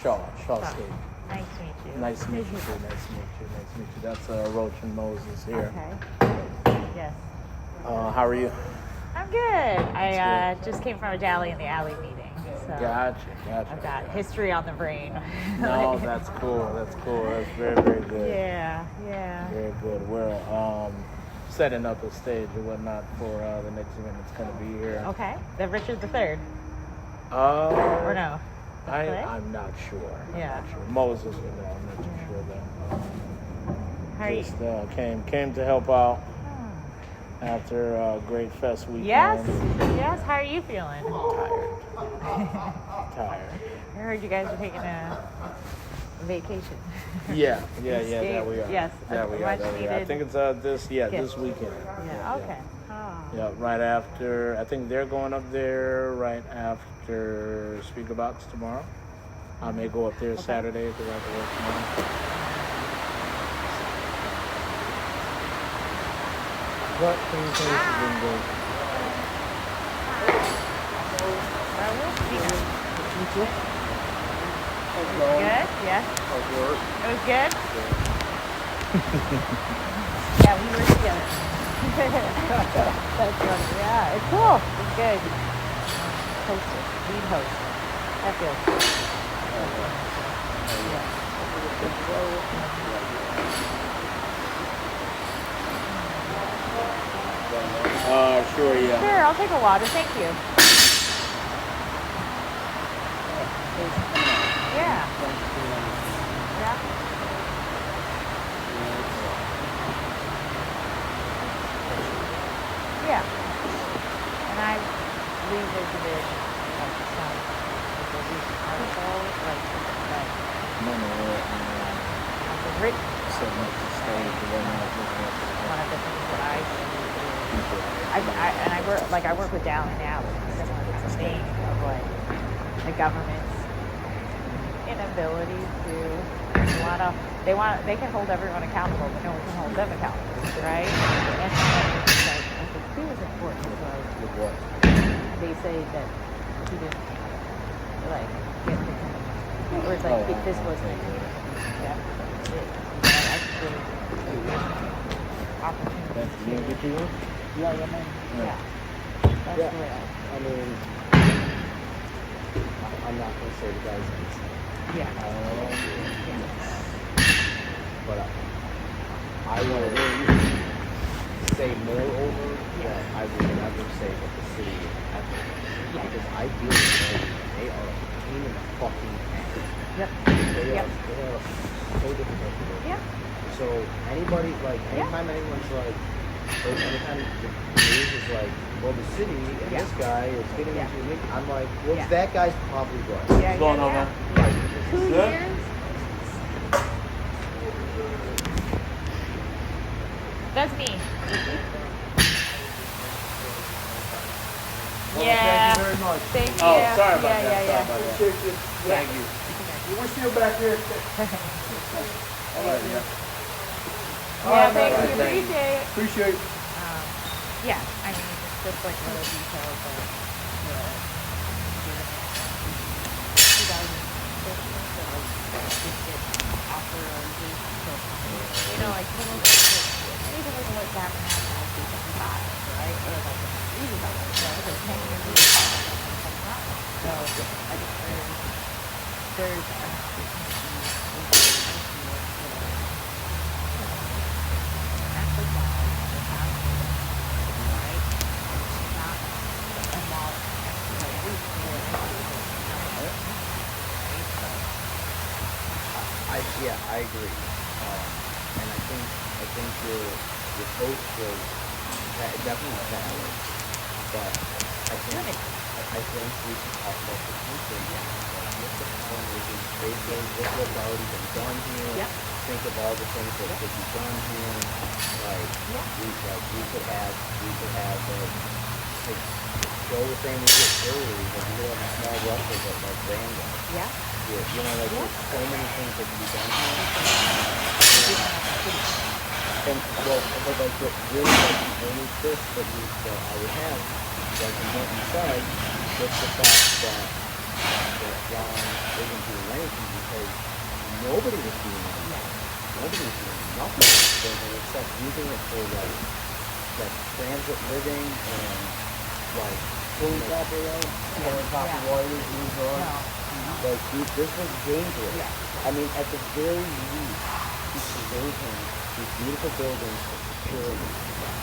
Shaw State. Nice to meet you. Nice to meet you too. Nice to meet you. Nice to meet you. That's Roach and Moses here. Okay. Yes. How are you? I'm good. I just came from a Dally in the Alley meeting. So Gotcha. I've got history on the brain. No, that's cool. That's cool. That's very, very good. Yeah. Very good. We're setting up a stage and whatnot for the next event that's going to be here. Okay. The Richard III. Or no? I'm not sure. Yeah. I'm not sure. Moses will know. I'm not too sure though. How are you? Just came to help out after a great fest weekend. Yes. How are you feeling? Tired. I heard you guys are taking a vacation. Yeah, that we are. Yes, that we are. I think it's this weekend. Yeah, okay. Oh. Yeah, right after. I think they're going up there right after Speaker Box tomorrow. I may go up there Saturday because I have to work tomorrow. What can you say has been good? Good? Yeah. Work. It was good? Yeah, we were together. That's funny. Yeah, it's cool. It's good. Hosted. Lead host. That's good. Sure, yeah. Sure, I'll take a water. Thank you. Yeah. Yeah. Yeah. And I revisited some of the recent articles, the written. Setting up the stage and whatnot. One of the things that I see is, I work with Down and Out, similar kind of thing of the government's inability to they can hold everyone accountable, but no one can hold them accountable, right? And it's like I think too is important because they say that he didn't get the commitment, or it's like this wasn't opportunity. That's you. Yeah. That's the way I mean, I'm not going to say the guy's name. Yeah. But I want to say moreover that I would never say that the city is ethical. Yeah. Because I feel like they are a pain in the fucking ass. Yep. They are so difficult to work. Yeah. So anybody, anytime anyone's or anytime the news is well, the city and this guy is getting into it, I'm like, well, that guy's probably right. Yeah, What's going on, man? 2 years? That's me. Yeah. Thank you very much. Thank you. Oh, sorry about that. Yeah. Sorry about that. Appreciate you. Thank you. We're still back here. All right, yeah. Yeah, thank right, you. thank you. Appreciate it. Appreciate it. Yeah, I mean, it's just like little details of the 2006 that just get offered or just little things that even with what's happening now, like 55, right? Or like even like there's 10 years of so I think there's an I agree, and I think your coach was definitely valid, but I think we should talk about the future again. What's the problem with these spaces? What's already been done here? Yep. Think of all the things that could be done here. We could have Joe was saying we get early, but we could have small rushes at Randall. Yeah. There's so many things that can be done here. And but really the only twist that I would have, like what you said, just the fact that Ron isn't doing anything because nobody was doing anything. Nobody was doing nothing with the building except using it for like transit living and like Pulling copper out. pulling copper wires, moves on. Like, dude, this was dangerous. Yeah. I mean, at the very least, he's preserving these beautiful buildings for security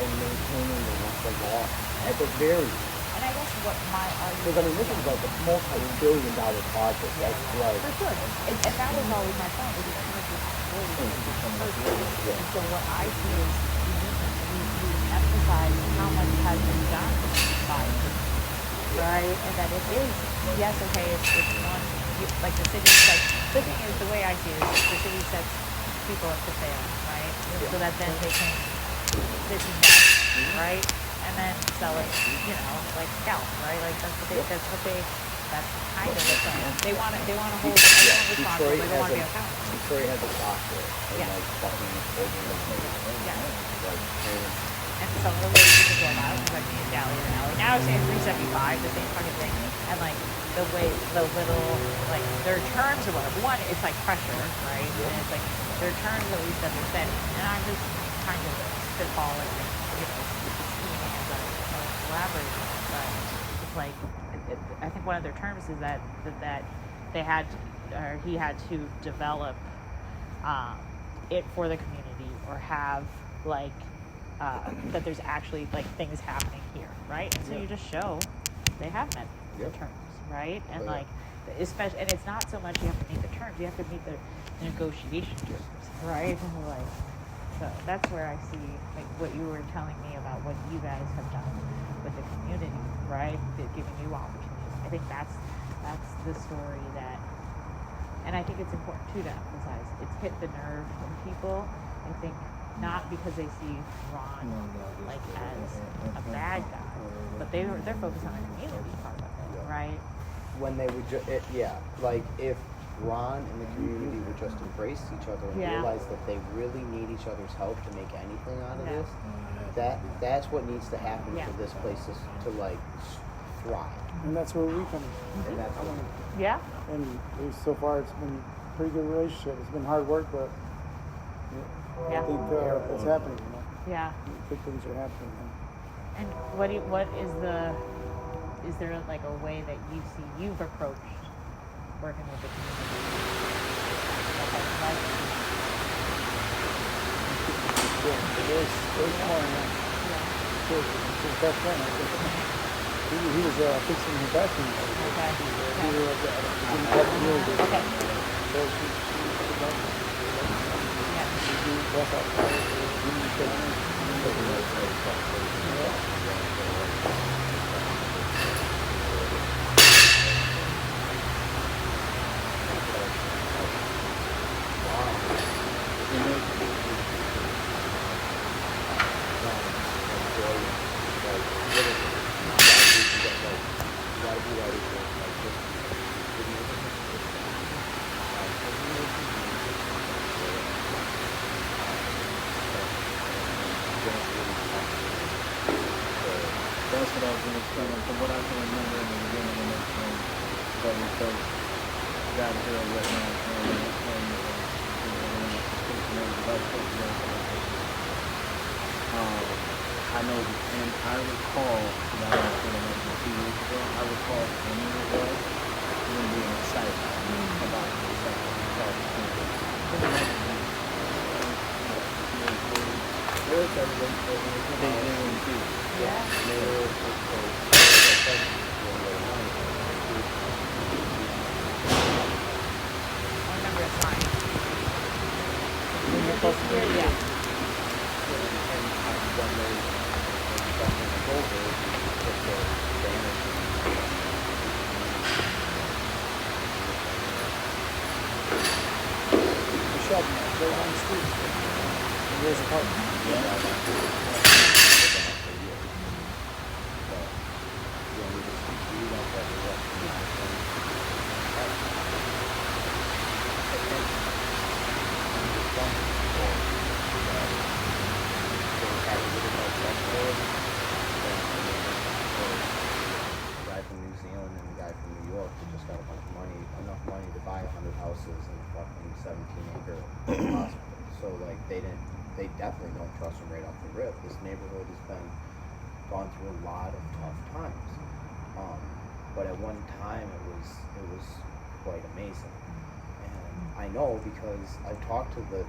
and maintaining them with the law. At the very least. And I guess what my argument Because, I mean, this is like a multi-billion-dollar project. That's like... for sure. And that was always my point. Is it's much and so what I see is we emphasize how much has been done by people, right? And that it is, yes, okay, it's one, like the city, like, the thing is, the way I see it is the city sets people up for sale, right? So that then they can disinvest, right? And then sell it, like scalp, right? Like that's what they, that's kind of the thing. They want to hold everyone responsible. They don't want to be accountable. Detroit has a doctor and like fucking over And some of the ways you can go about it, like me and Dally and Allie. Now I'm saying 375, the same fucking thing. And like the way, the little, like their terms or whatever. One, it's like pressure, right? And it's like their terms at least that they're setting. And I'm just kind of spitballing, scheming as a collaborator. But it's like, I think one of their terms is that they had, or he had to develop it for the community or have like that there's actually like things happening here, right? And so you just show they have met the terms, right? And like especially, and it's not so much you have to meet the terms, you have to meet the negotiation terms, right? And like, so that's where I see like what you were telling me about what you guys have done with the community, right? Giving you opportunities. I think that's the story that, and I think it's important too to emphasize. It's hit the nerve in people. I think not because they see Ron like as a bad guy, but they're focused on the community part of it, right? when they would like if Ron and the community would just embrace each other and realize that they really need each other's help to make anything out of this, that's what needs to happen for this place to like thrive. And that's where we come in. And that's what And so far it's been a pretty good relationship. It's been hard work, but I think it's happening. Yeah. Good things are happening. And is there like a way that you see you've approached working with the community? There's more in that. His best friend, I think. He was fixing his bathroom. Okay. He was Okay. So she That's what I was going to explain. From what I can remember in the beginning when they came, that we first got here right now, I know, and I recall, that was a few years ago, I recall when it was, even being excited about the I remember a time. goes on the street. And there's a park. Guy from New Zealand and the guy from New York who just got a bunch of money in a fucking 17-acre hospital. So like they definitely don't trust him right off the rip. This neighborhood has gone through a lot of tough times. But at one time it was quite amazing. And I know because I talked to the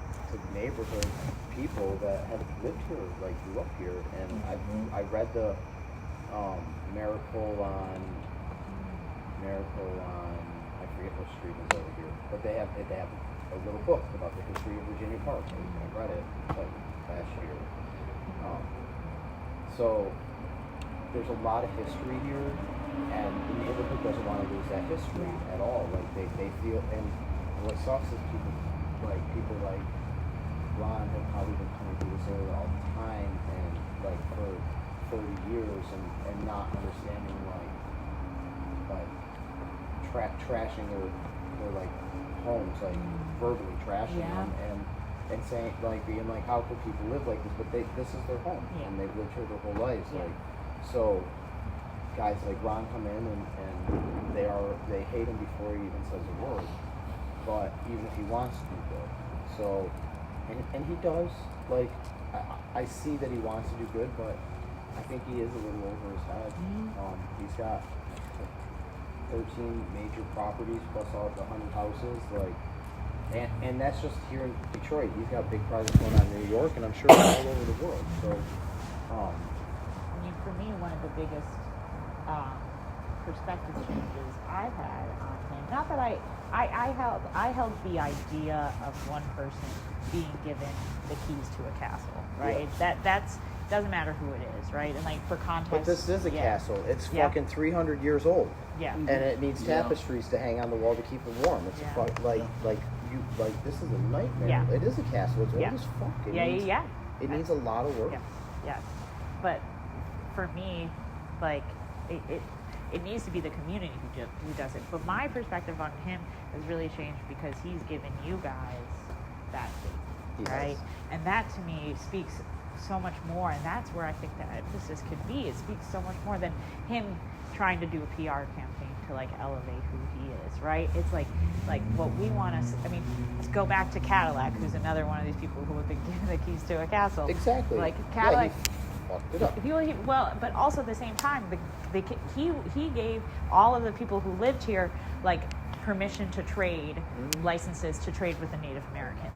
neighborhood people that have lived here, like grew up here, and I read the Miracle on I forget what street is over here, but they have a little book about the history of Virginia Park. I read it like last year. So there's a lot of history here, and the neighborhood doesn't want to lose that history at all. Like they feel, and what sucks is people like Ron have probably been coming through this area all the time, and like for 30 years, and not understanding like trashing their like homes, like verbally trashing them, and saying like being like, how could people live like this? But this is their home, and they've lived here their whole lives. Like, so guys like Ron come in and they hate him before he even says a word. But even if he wants to do good, so and he does. Like I see that he wants to do good, but I think he is a little over his head. He's got 13 major properties plus all the 100 houses, like, and that's just here in Detroit. He's got big projects going on in New York, and I'm sure all over the world. So, I mean, for me, one of the biggest perspective changes I've had on him. Not that I held the idea of one person being given the keys to a castle, right? Yeah. That's doesn't matter who it is, right? And like for context, but this is a castle. It's fucking 300 years old. Yeah. And it needs tapestries to hang on the wall to keep it warm. It's like this is a nightmare. Yeah. It is a castle. It's old as fuck. It needs a lot of work. Yeah. But for me, like it needs to be the community who does it. But my perspective on him has really changed because he's given you guys that faith, right? And that to me speaks so much more, and that's where I think the emphasis could be. It speaks so much more than him trying to do a PR campaign to like elevate who he is, right? It's like what we want to. I mean, let's go back to Cadillac, who's another one of these people who have been given the keys to a castle. Exactly. Like Cadillac. Fucked it up. Well, but also at the same time, he gave all of the people who lived here like permission to trade, licenses to trade with the Native Americans.